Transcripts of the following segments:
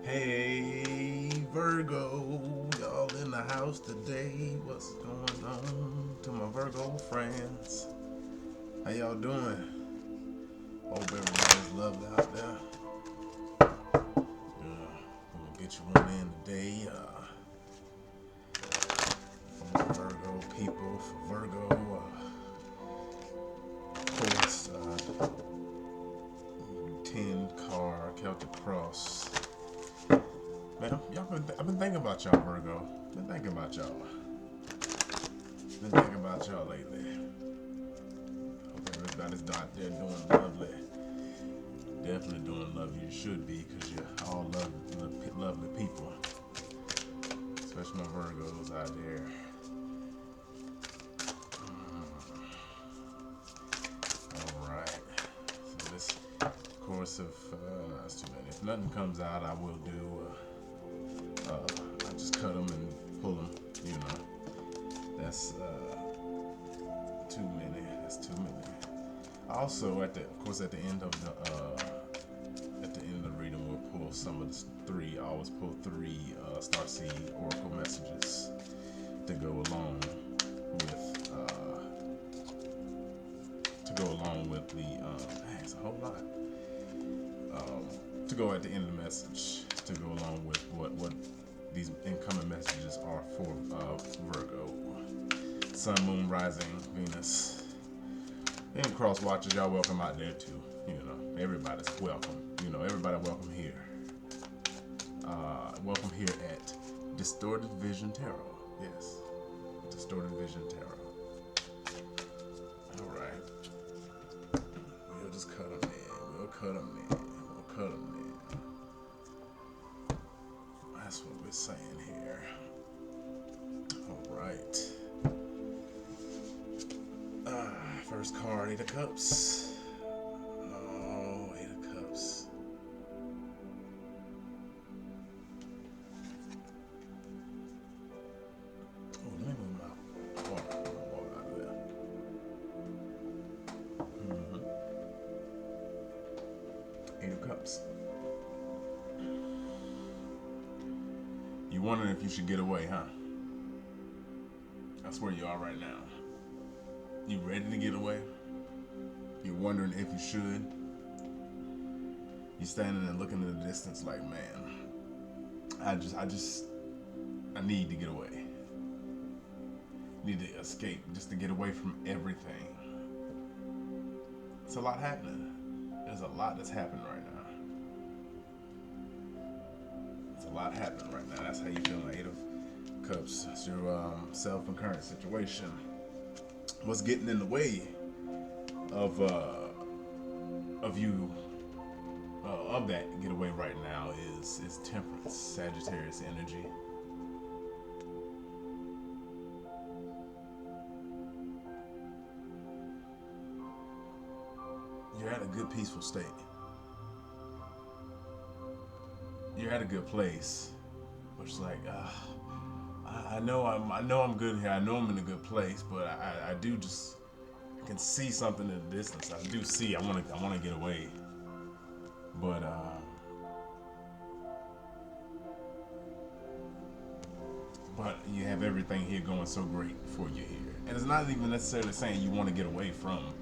Hey, Virgo, y'all in the house today. What's going on to my Virgo friends? How y'all doing? Hope everybody's loved out there. I'm gonna get you one in today. For my Virgo people, for Virgo, of course, 10 car Celtic Cross. Man, I've been thinking about y'all, Virgo. Been thinking about y'all. Been thinking about y'all lately. Hope everybody's out there doing lovely. Definitely doing lovely. You should be, because you're all lovely people. Especially my Virgos out there. Alright. So this course of, that's too many. If nothing comes out, I will do, I just cut them and pull them, you know. That's too many. That's too many. Also, of course, at the end of the reading, we'll pull some of the three. I always pull three Starseed Oracle messages to go along with the. It's a whole lot. To go at the end of the message to go along with what these incoming messages are for Virgo. Sun, Moon, Rising, Venus. And cross watchers, y'all welcome out there too. You know, everybody's welcome. You know, everybody welcome here. Welcome here at Distorted Vision Tarot. Yes, Distorted Vision Tarot. All right, we'll just cut them in. We'll cut them in. We'll cut them in. That's what we're saying here. All right. First card, Eight of Cups. Oh, Eight of Cups. Oh, let me move my water out of there. Eight of Cups. You wondering if you should get away, huh? That's where you are right now. You ready to get away? You're wondering if you should. You're standing and looking in the distance like, man, I need to get away. Need to escape, just to get away from everything. It's a lot happening. There's a lot that's happening right now. It's a lot happening right now. That's how you feel, Eight of Cups. It's your self and current situation. What's getting in the way of you of that getaway right now is Temperance, Sagittarius energy. You're at a good peaceful state. You're at a good place, but it's like I know I'm good here. I know I'm in a good place, but I do just can see something in the distance. I do see. I want to get away, but you have everything here going so great for you here, and it's not even necessarily saying you want to get away from.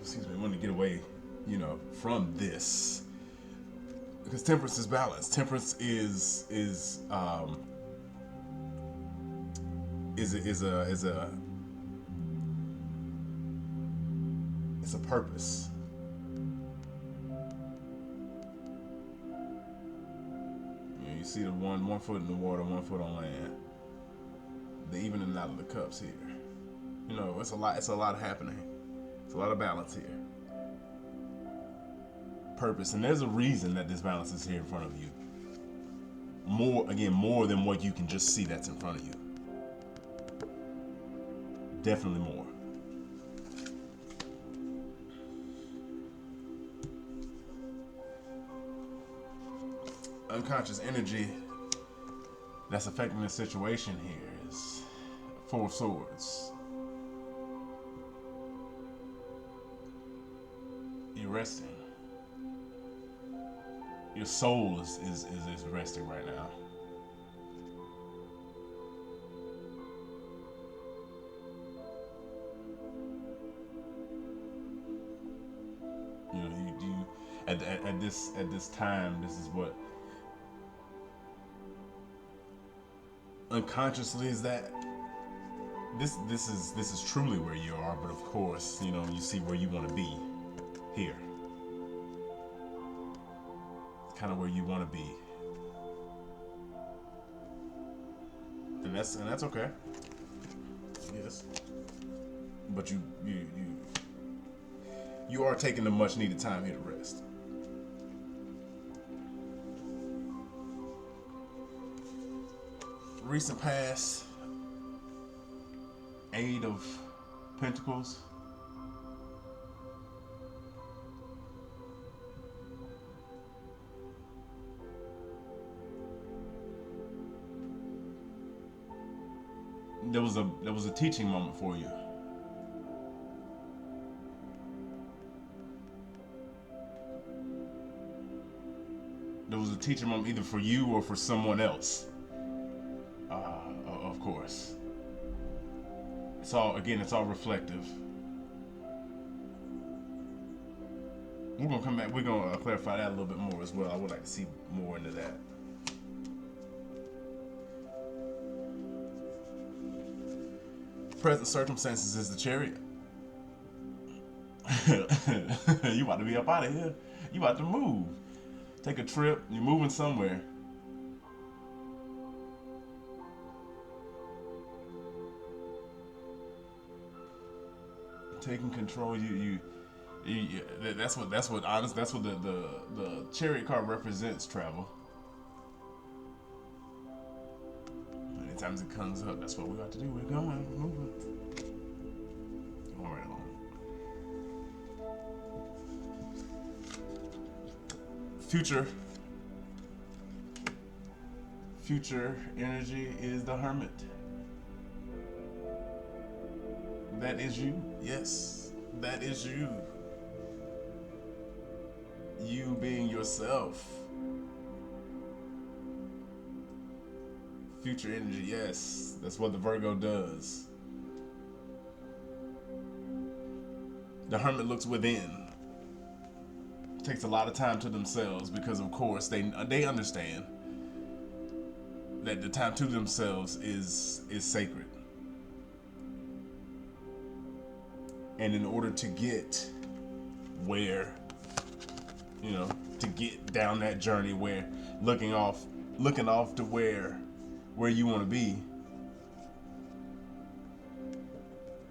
Excuse me, want to get away, you know, from this, because Temperance is balance. Temperance is a purpose. You see the one foot in the water, 1 foot on land. The evening out of the cups here. You know, it's a lot happening. It's a lot of balance here. Purpose, and there's a reason that this balance is here in front of you. More than what you can just see that's in front of you. Definitely more. Unconscious energy that's affecting the situation here is Four of Swords. You're resting. Your soul is resting right now. You know, you at this time, this is what unconsciously is that this is truly where you are, but of course, you know, you see where you want to be here. Kind of where you want to be. And that's okay. Yes. But you are taking the much needed time here to rest. Recent past, Eight of Pentacles. There was a teaching moment for you. There was a teaching moment either for you or for someone else. Of course. It's all reflective. We're gonna come back. We're gonna clarify that a little bit more as well. I would like to see more into that. Present circumstances is the Chariot. You about to be up out of here. You about to move. Take a trip. You're moving somewhere. Taking control. You that's what the Chariot card represents. Travel. Anytime it comes up, that's what we got to do. We're going, moving. Going right along. Future energy is the Hermit. That is you. Yes, that is you. You being yourself. Future energy, yes. That's what the Virgo does. The Hermit looks within. Takes a lot of time to themselves because, of course, they understand that the time to themselves is sacred. And in order to get where, you know, to get down that journey where looking off to where you want to be,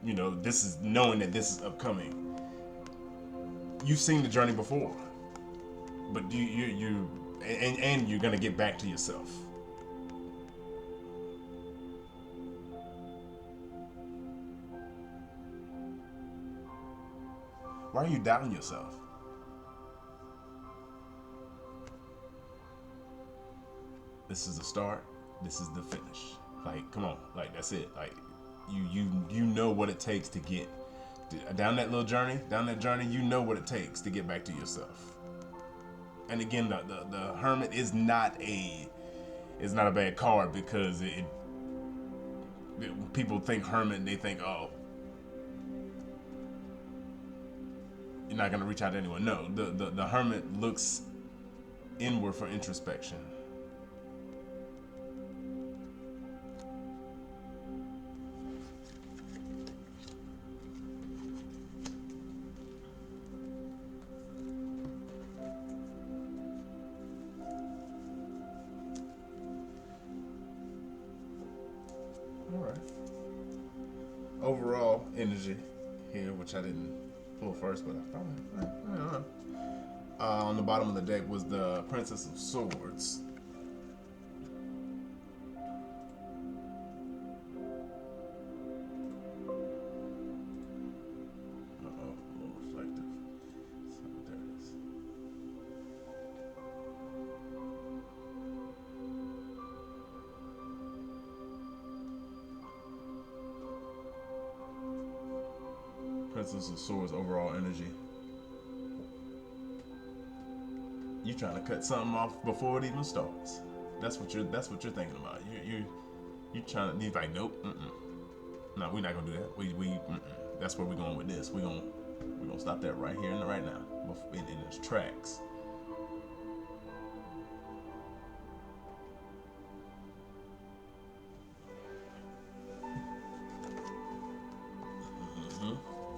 you know, this is knowing that this is upcoming. You've seen the journey before, but and you're gonna get back to yourself. Why are you doubting yourself? This is the start. This is the finish. Like, come on, like that's it. Like, you know what it takes to get down that little journey. Down that journey, you know what it takes to get back to yourself. And again, the Hermit is not a bad card because people think Hermit, they think, oh, you're not gonna reach out to anyone. No, the Hermit looks inward for introspection. Overall energy here, which I didn't pull first, but I probably on the bottom of the deck was the Princess of Swords. Uh-oh, a little reflective. So there it is. Princess of Swords overall energy. You trying to cut something off before it even starts. That's what you're thinking about. You trying to, you like, nope, no, we're not gonna do that. That's where we're going with this. We're gonna stop that right here and right now in its tracks.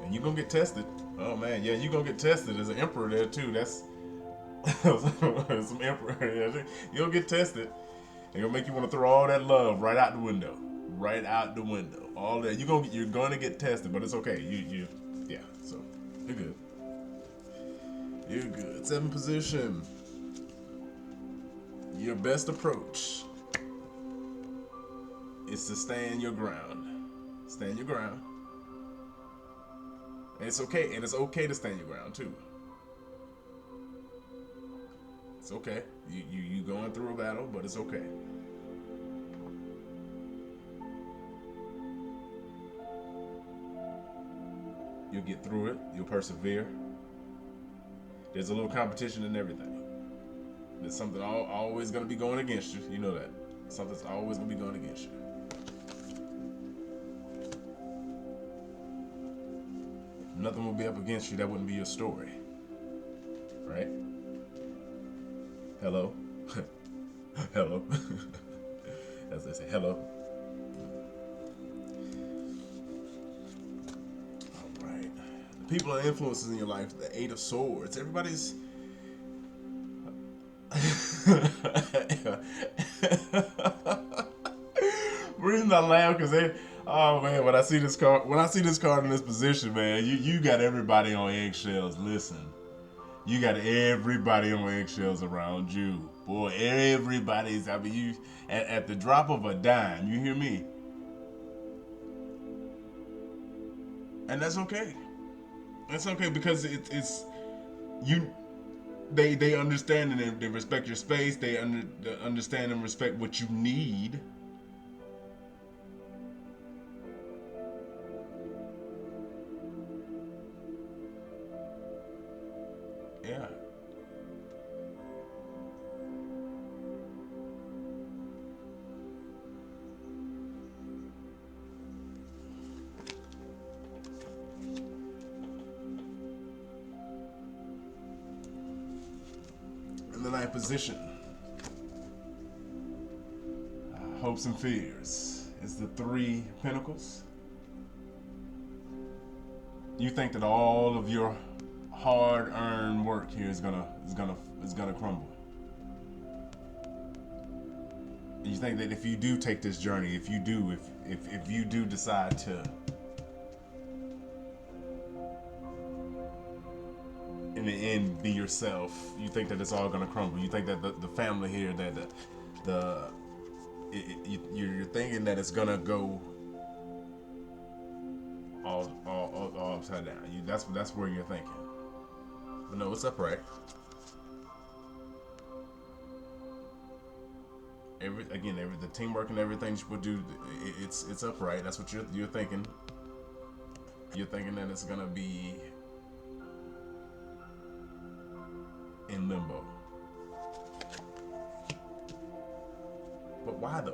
And you're gonna get tested. Oh man, yeah, you're gonna get tested. There's an emperor there too. That's some emperor there. You'll get tested. They're gonna make you want to throw all that love right out the window. Right out the window. All that you're gonna get tested, but it's okay. Yeah, so you're good. You're good. 7th position. Your best approach is to stand your ground. Stand your ground. And it's okay. And it's okay to stand your ground too. It's okay. You going through a battle, but it's okay. You'll get through it. You'll persevere. There's a little competition in everything. There's something always going to be going against you. You know that. Something's always going to be going against you. Nothing will be up against you. That wouldn't be your story. Right? Hello? Hello? As they say, hello. All right. The people and influences in your life, the 8 of Swords. Everybody's... reason I laugh because oh man, when I see this card in this position, man, you got everybody on eggshells. Listen, you got everybody on eggshells around you, boy. Everybody's. I mean, you at the drop of a dime. You hear me? And that's okay. That's okay because it's you. They understand and they respect your space. They understand and respect what you need. Yeah. In the 9th position, hopes and fears is the 3 Pentacles. You think that all of your hard-earned work here is gonna crumble. You think that if you do take this journey, if you do decide to, in the end, be yourself, you think that it's all gonna crumble. You think that the family here, that you're thinking that it's gonna go all upside down. That's where you're thinking. But no, it's upright. The teamwork and everything you would do, it's upright. That's what you're thinking. You're thinking that it's gonna be in limbo. But why though?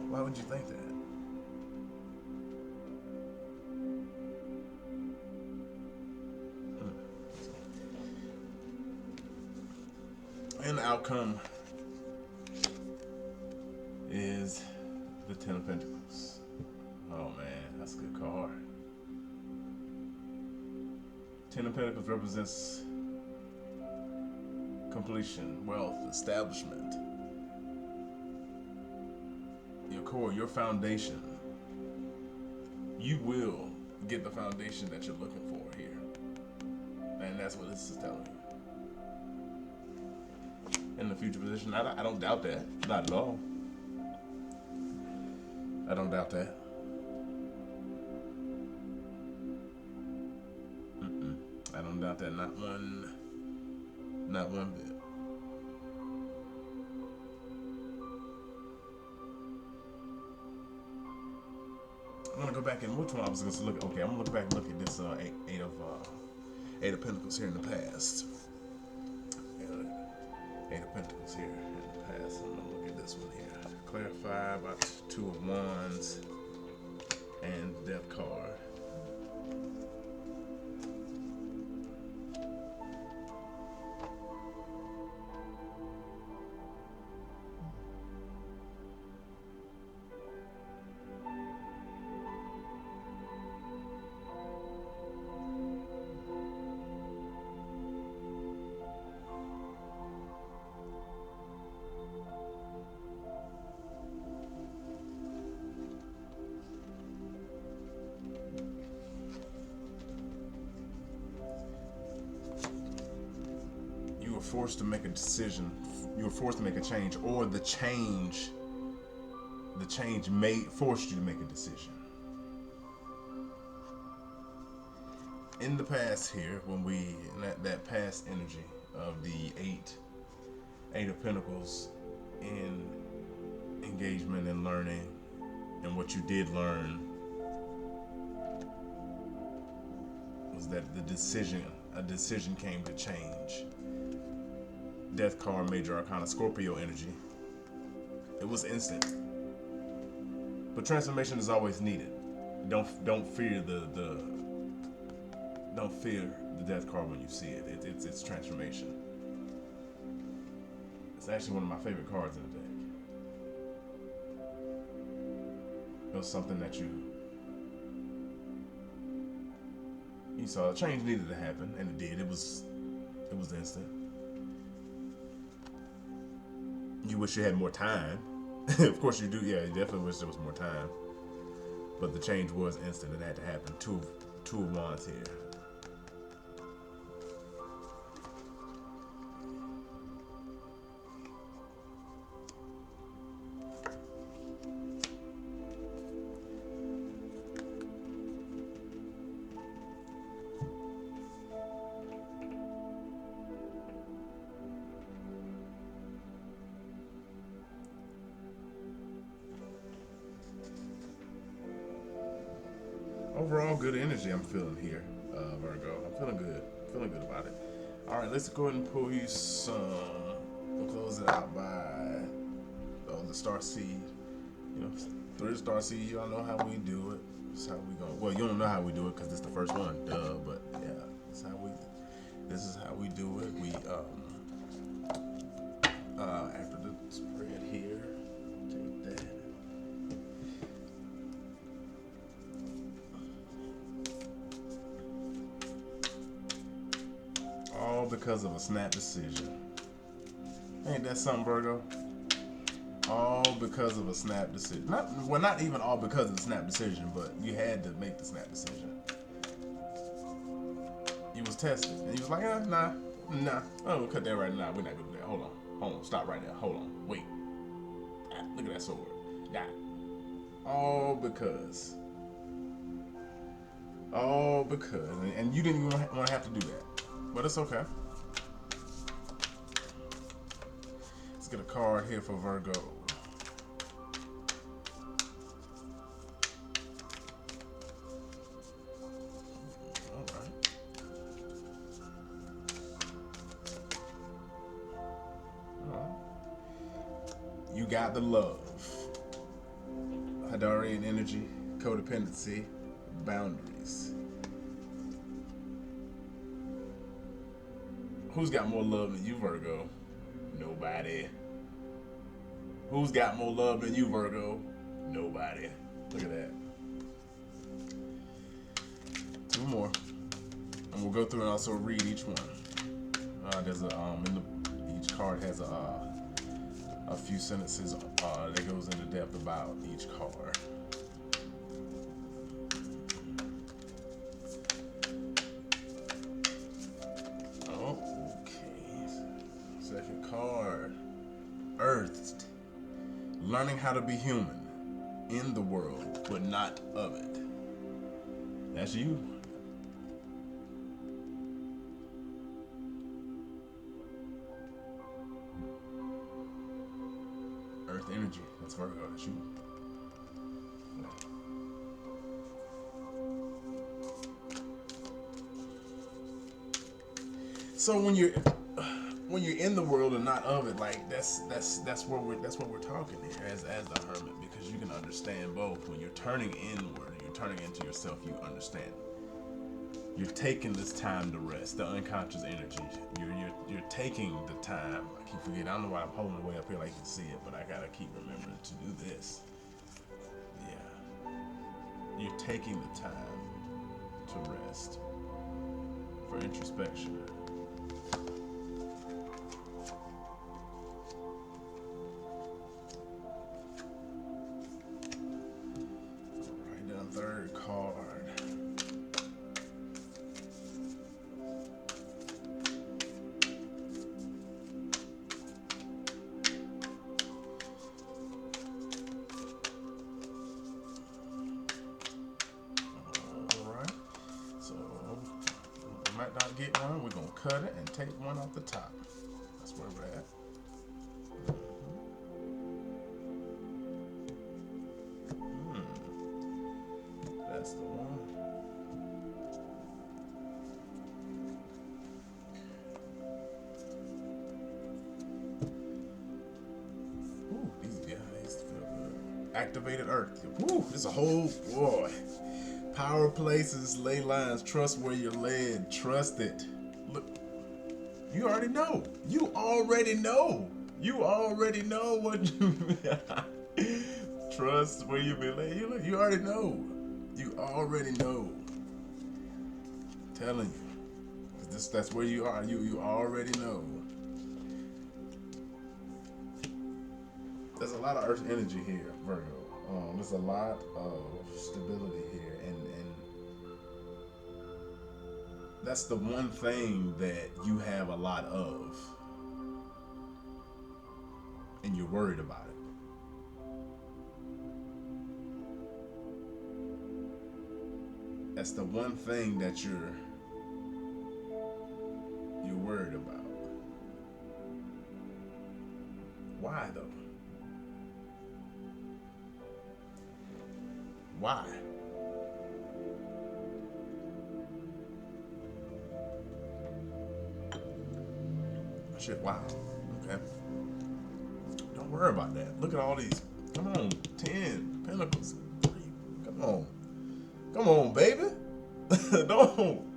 Why would you think that? And the outcome is the 10 of Pentacles. Oh man, that's a good card. 10 of Pentacles represents completion, wealth, establishment. Your core, your foundation. You will get the foundation that you're looking for here. And that's what this is telling you. In the future position, I don't doubt that. Not at all. I don't doubt that. I don't doubt that. Not one bit. I'm gonna go back and which one I was gonna look. Okay, I'm gonna look back and look at this eight of Pentacles here in the past. Pentacles here in the past. I'm gonna look at this one here. Clarify about Two of Wands and Death card. Forced to make a decision. You were forced to make a change, or the change forced you to make a decision. In the past here, when we that past energy of the eight of Pentacles in engagement and learning, and what you did learn was that a decision came to change. Death card, Major Arcana, Scorpio energy. It was instant, but transformation is always needed. Don't fear the Death card when you see it. It's transformation. It's actually one of my favorite cards in the deck. It was something that you saw. A change needed to happen, and it did. It was instant. You wish you had more time. Of course you do. Yeah, you definitely wish there was more time. But the change was instant. It had to happen. Two of Wands here. Overall, good energy I'm feeling here, Virgo. I'm feeling good about it. All right, let's go ahead and pull you some. We'll close it out by the Starseed. You know, 3 Starseed. Y'all know how we do it. That's how we go. Well, you don't know how we do it because it's the first one, duh. But yeah, this is how we do it. We after the spread here, take that. All because of a snap decision. Ain't that something, Virgo? All because of a snap decision. Not even all because of the snap decision, but you had to make the snap decision. You was tested, and you was like, nah. Oh, we'll cut that right now. We're not gonna do that. Hold on, stop right there. Hold on, wait. Look at that sword. Yeah. All because, and you didn't even want to have to do that. But it's okay. Let's get a card here for Virgo. All right. You got the love. Hadarian energy, codependency, boundaries. Who's got more love than you, Virgo? Nobody. Who's got more love than you, Virgo? Nobody. Look at that. 2 more. And we'll go through and also read each one. There's each card has a few sentences that goes into depth about each card. Second card. Earthed. Learning how to be human in the world, but not of it. That's you. Earth energy. That's Virgo. That's you. So when when you're in the world and not of it, like that's what we're talking here as the hermit, because you can understand both. When you're turning inward, you're turning into yourself, you understand. You're taking this time to rest, the unconscious energy. You're taking the time. I keep forgetting. I don't know why I'm holding it way up here like you can see it, but I gotta keep remembering to do this. Yeah. You're taking the time to rest for introspection. Write down third card. Might not get one, we're gonna cut it and take one off the top. That's where we're at. That's the one. Ooh, these guys feel good. Activated Earth. Woo, this is a whole boy. Power places, ley lines, trust where you're led, trust it. Look, you already know. You already know. You already know what you trust where you've been led. You already know. You already know. I'm telling you. That's where you are. You already know. There's a lot of earth energy here, Virgo. There's a lot of stability here. That's the one thing that you have a lot of, and you're worried about it. That's the one thing that you're worried about. Why though? Why? Shit, wow. Okay. Don't worry about that. Look at all these. Come on. 10 pentacles. 3. Come on. Come on, baby. No.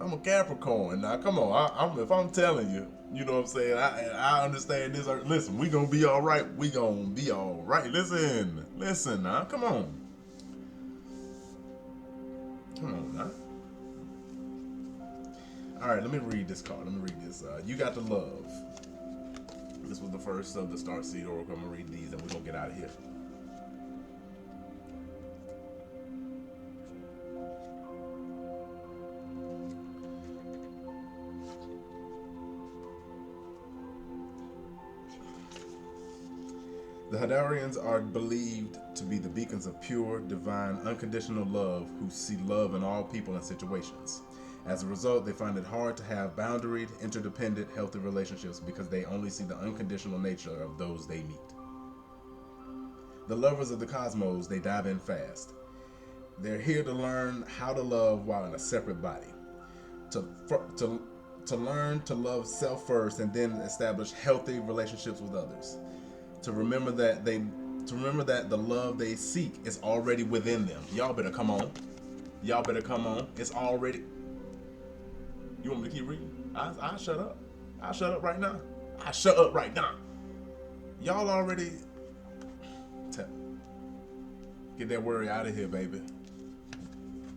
I'm a Capricorn. Now, come on. If I'm telling you, you know what I'm saying? I understand this. Listen, we gonna be all right. We gonna be all right. Listen now. Come on. Come on now. All right, let me read this card. Let me read this. You got the love. This was the first of the Starseed Oracle. I'm gonna read these, and we're gonna get out of here. The Hadarians are believed to be the beacons of pure, divine, unconditional love who see love in all people and situations. As a result, they find it hard to have boundaried, interdependent, healthy relationships because they only see the unconditional nature of those they meet. The lovers of the cosmos, they dive in fast. They're here to learn how to love while in a separate body. To learn to love self first and then establish healthy relationships with others. To remember that the love they seek is already within them. Y'all better come on. It's already. You want me to keep reading? I shut up. I shut up right now. Y'all already. Get that worry out of here, baby.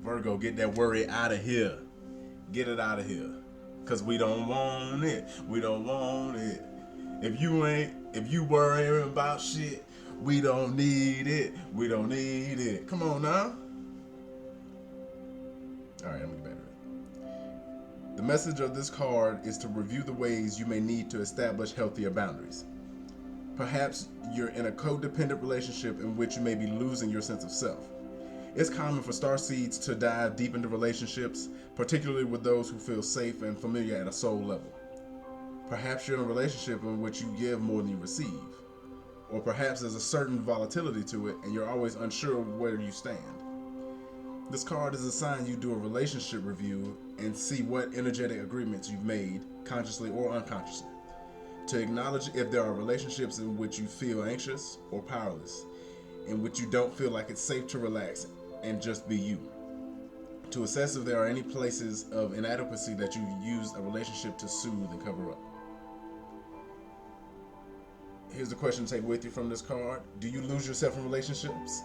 Virgo, get that worry out of here. Get it out of here. Cause we don't want it. If you worrying about shit, we don't need it. Come on now. All right, I'm gonna get back to it. The message of this card is to review the ways you may need to establish healthier boundaries. Perhaps you're in a codependent relationship in which you may be losing your sense of self. It's common for starseeds to dive deep into relationships, particularly with those who feel safe and familiar at a soul level. Perhaps you're in a relationship in which you give more than you receive. Or perhaps there's a certain volatility to it and you're always unsure of where you stand. This card is a sign you do a relationship review and see what energetic agreements you've made, consciously or unconsciously. To acknowledge if there are relationships in which you feel anxious or powerless, in which you don't feel like it's safe to relax and just be you. To assess if there are any places of inadequacy that you've used a relationship to soothe and cover up. Here's the question to take with you from this card. Do you lose yourself in relationships?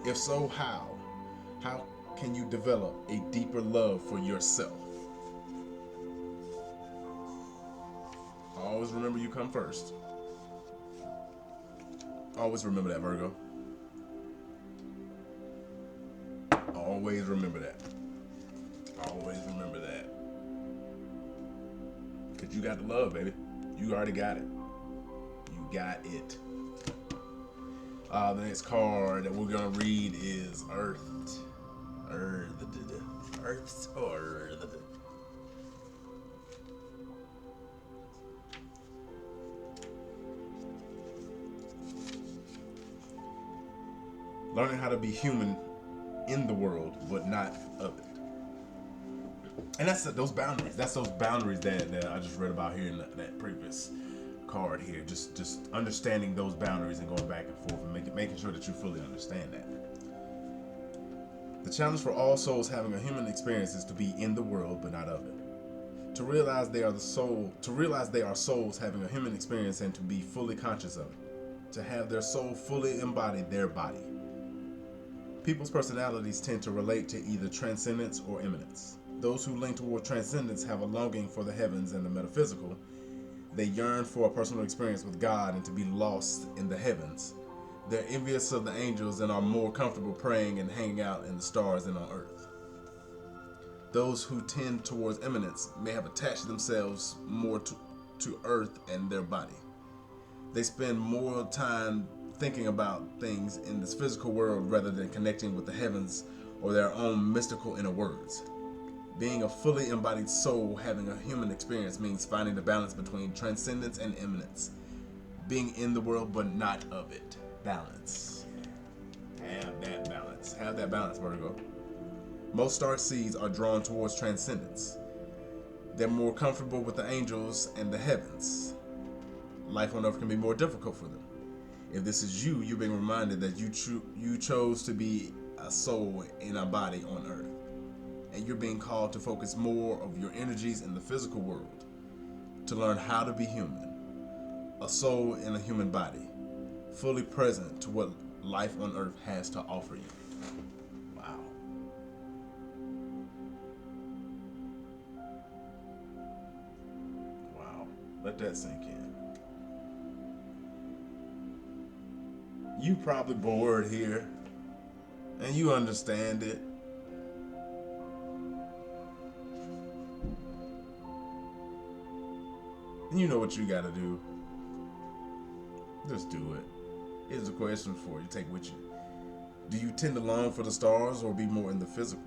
If so, how? How can you develop a deeper love for yourself? Always remember you come first. Always remember that, Virgo. Always remember that. Always remember that. Because you got the love, baby. You already got it. You got it. The next card that we're going to read is Earth. Earth's Earth. Learning how to be human in the world, but not of it. And that's those boundaries. That's those boundaries that I just read about here in that previous card here. Just understanding those boundaries and going back and forth and making sure that you fully understand that. The challenge for all souls having a human experience is to be in the world, but not of it. To realize they are souls having a human experience and to be fully conscious of it. To have their soul fully embody their body. People's personalities tend to relate to either transcendence or immanence. Those who lean toward transcendence have a longing for the heavens and the metaphysical. They yearn for a personal experience with God and to be lost in the heavens. They're envious of the angels and are more comfortable praying and hanging out in the stars than on earth. Those who tend towards immanence may have attached themselves more to earth and their body. They spend more time thinking about things in this physical world rather than connecting with the heavens or their own mystical inner words. Being a fully embodied soul having a human experience means finding the balance between transcendence and immanence. Being in the world but not of it. Balance. Have that balance. Have that balance, Virgo. Most starseeds are drawn towards transcendence. They're more comfortable with the angels and the heavens. Life on earth can be more difficult for them. If this is you, you're being reminded that you chose to be a soul in a body on earth. And you're being called to focus more of your energies in the physical world. To learn how to be human. A soul in a human body. Fully present to what life on earth has to offer you. Wow. Wow. Let that sink in. You probably bored here, and you understand it. And you know what you gotta do. Just do it. Here's a question for you, take with you. Do you tend to long for the stars or be more in the physical?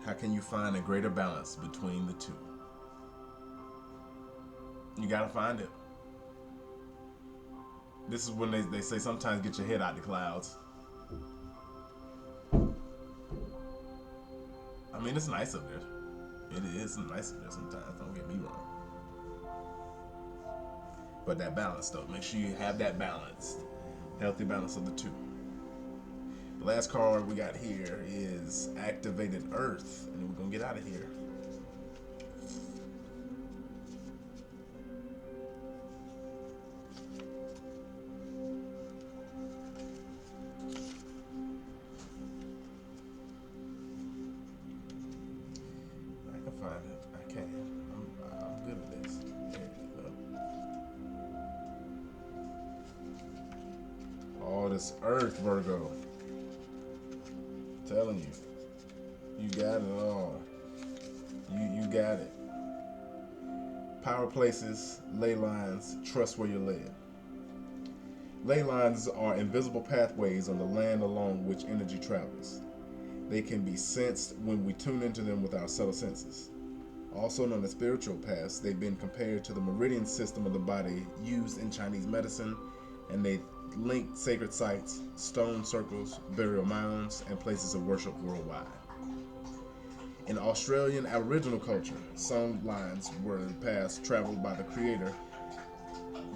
How can you find a greater balance between the two? You gotta find it. This is when they say sometimes get your head out the clouds. I mean, it's nice up there. It is nice up there sometimes, don't get me wrong. But that balance though, make sure you have that balance. Healthy balance of the two. The last card we got here is Activated Earth. And then we're gonna get out of here. This earth, Virgo. I'm telling you, you got it all. You got it. Power places, ley lines, trust where you're led. Ley lines are invisible pathways on the land along which energy travels. They can be sensed when we tune into them with our subtle senses. Also known as spiritual paths, they've been compared to the meridian system of the body used in Chinese medicine, and they link sacred sites, stone circles, burial mounds, and places of worship worldwide. In Australian Aboriginal culture, song lines were passed traveled by the creator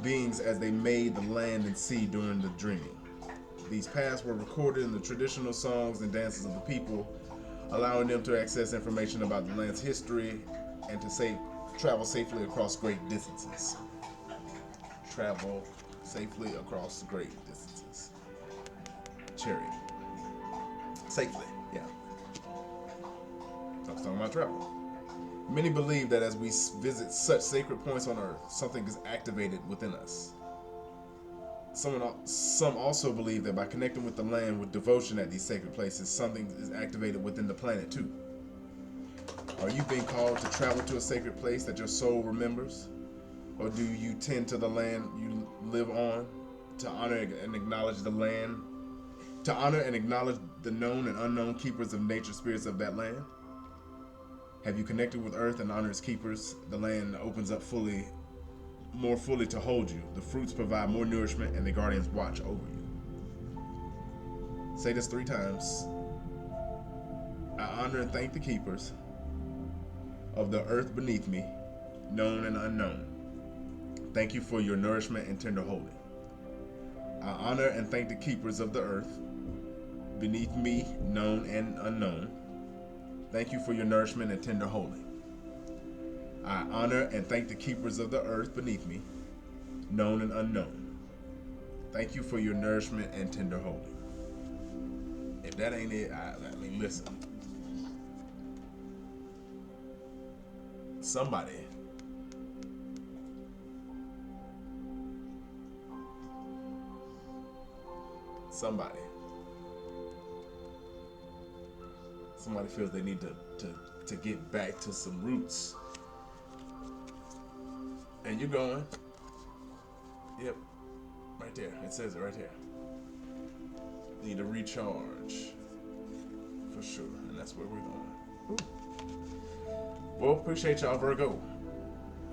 beings as they made the land and sea during the dreaming. These paths were recorded in the traditional songs and dances of the people, allowing them to access information about the land's history and to travel safely across great distances. Travel safely across great distances. Cherry. Safely, yeah. I was talking about travel. Many believe that as we visit such sacred points on Earth, something is activated within us. Some also believe that by connecting with the land with devotion at these sacred places, something is activated within the planet too. Are you being called to travel to a sacred place that your soul remembers? Or do you tend to the land you live on, to honor and acknowledge the land, to honor and acknowledge the known and unknown keepers of nature spirits of that land? Have you connected with Earth and honor its keepers? The land opens up more fully to hold you. The fruits provide more nourishment, and the guardians watch over you. Say this 3 times. I honor and thank the keepers of the earth beneath me, known and unknown. Thank you for your nourishment and tender holding. I honor and thank the keepers of the earth beneath me, known and unknown. Thank you for your nourishment and tender holding. I honor and thank the keepers of the earth beneath me, known and unknown. Thank you for your nourishment and tender holding. If that ain't it, I mean, listen. Somebody feels they need to get back to some roots. And you're going. Yep. Right there. It says it right here. Need to recharge. For sure. And that's where we're going. Ooh. Well, appreciate y'all, Virgo.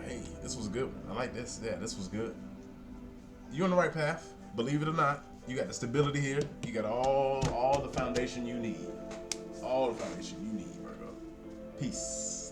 Hey, this was a good one. I like this. Yeah, this was good. You're on the right path. Believe it or not. You got the stability here. You got all the foundation you need. All the foundation you need, Virgo. Peace.